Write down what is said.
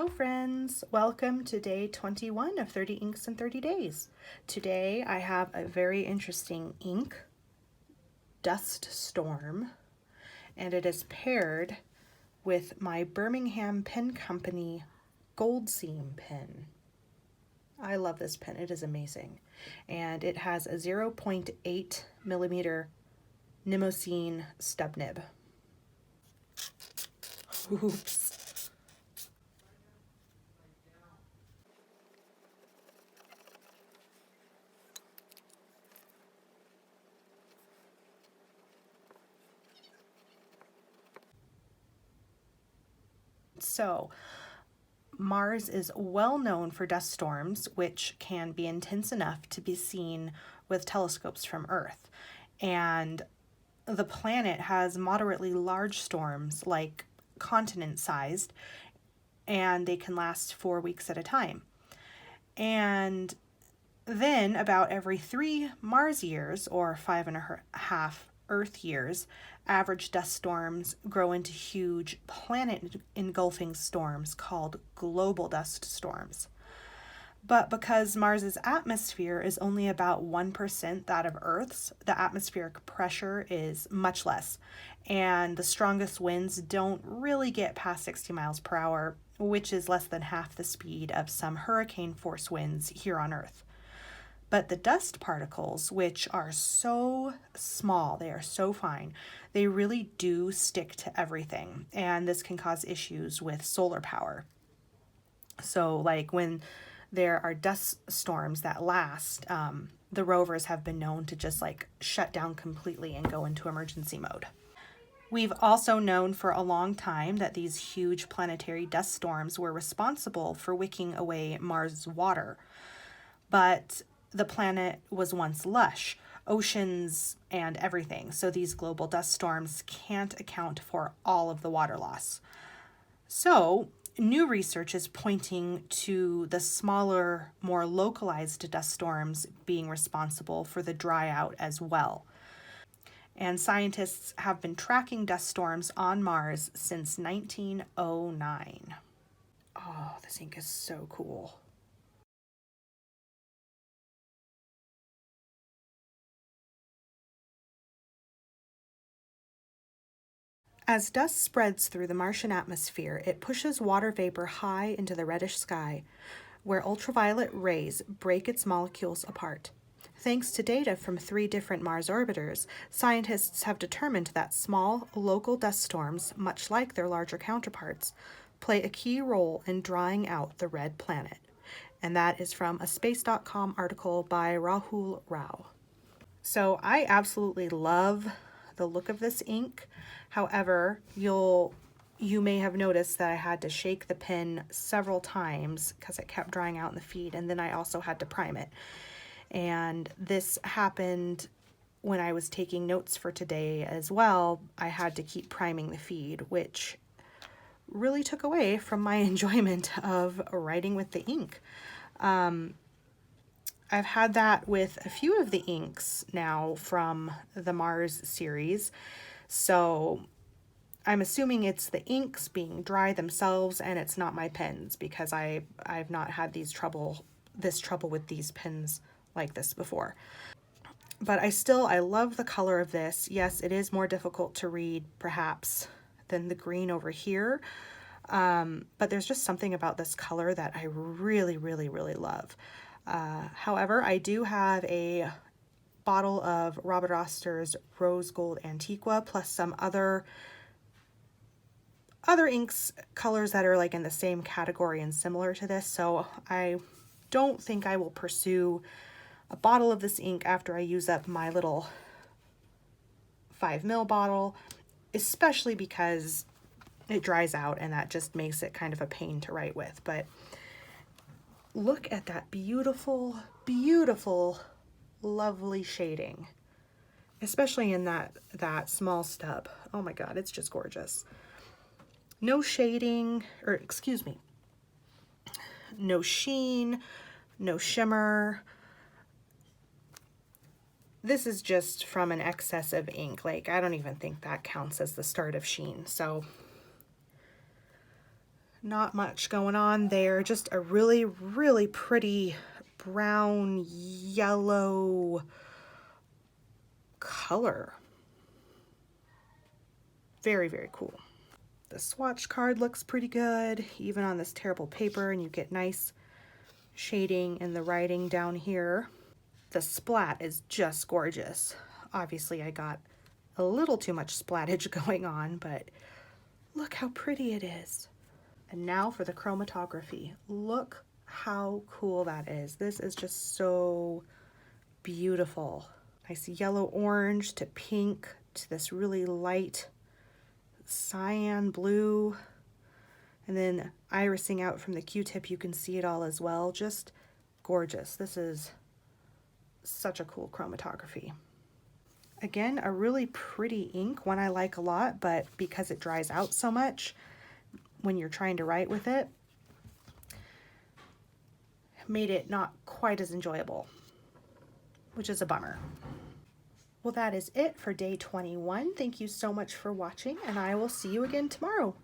Hello friends, welcome to day 21 of 30 Inks in 30 Days. Today I have a very interesting ink, Dust Storm, and it is paired with my Birmingham Pen Company Gold Seam pen. I love this pen, it is amazing. And it has a 0.8 millimeter Nimosine stub nib. Oops. So, Mars is well known for dust storms, which can be intense enough to be seen with telescopes from Earth. And the planet has moderately large storms, like continent-sized, and they can last 4 weeks at a time. And then, about every 3 Mars years, or 5.5 Earth years, average dust storms grow into huge planet-engulfing storms called global dust storms. But because Mars's atmosphere is only about 1% that of Earth's, the atmospheric pressure is much less, and the strongest winds don't really get past 60 miles per hour, which is less than half the speed of some hurricane force winds here on Earth. But the dust particles, which are so small, they are so fine, they really do stick to everything. And this can cause issues with solar power. So like when there are dust storms that last, the rovers have been known to just like shut down completely and go into emergency mode. We've also known for a long time that these huge planetary dust storms were responsible for wicking away Mars' water. But the planet was once lush, oceans and everything, so these global dust storms can't account for all of the water loss. So, new research is pointing to the smaller, more localized dust storms being responsible for the dry out as well. And scientists have been tracking dust storms on Mars since 1909. Oh, this ink is so cool. As dust spreads through the Martian atmosphere, it pushes water vapor high into the reddish sky, where ultraviolet rays break its molecules apart. Thanks to data from 3 different Mars orbiters, scientists have determined that small, local dust storms, much like their larger counterparts, play a key role in drying out the red planet. And that is from a Space.com article by Rahul Rao. So I absolutely love the look of this ink. However, you may have noticed that I had to shake the pen several times because it kept drying out in the feed, and then I also had to prime it. And this happened when I was taking notes for today as well. I had to keep priming the feed, which really took away from my enjoyment of writing with the ink. I've had that with a few of the inks now from the Mars series, so I'm assuming it's the inks being dry themselves and it's not my pens, because I've not had this trouble with these pens like this before. But I love the color of this. Yes, it is more difficult to read perhaps than the green over here, but there's just something about this color that I really, really, really love. However, I do have a bottle of Robert Oster's Rose Gold Antiqua, plus some other inks colors that are like in the same category and similar to this, so I don't think I will pursue a bottle of this ink after I use up my little 5 ml bottle, especially because it dries out and that just makes it kind of a pain to write with. But look at that beautiful, beautiful, lovely shading, especially in that small stub. Oh my god, it's just gorgeous. No shading, or excuse me, no sheen, no shimmer. This is just from an excess of ink. Like, I don't even think that counts as the start of sheen. So Not much going on there, just a really, really pretty brown yellow color. Very, very cool. The swatch card looks pretty good, even on this terrible paper, and you get nice shading in the writing down here. The splat is just gorgeous. Obviously, I got a little too much splattage going on, but look how pretty it is. And now for the chromatography. Look how cool that is. This is just so beautiful. Nice yellow orange to pink to this really light cyan blue. And then irising out from the Q-tip, you can see it all as well. Just gorgeous. This is such a cool chromatography. Again, a really pretty ink, one I like a lot, but because it dries out so much when you're trying to write with it, made it not quite as enjoyable, which is a bummer. Well, that is it for day 21. Thank you so much for watching, and I will see you again tomorrow.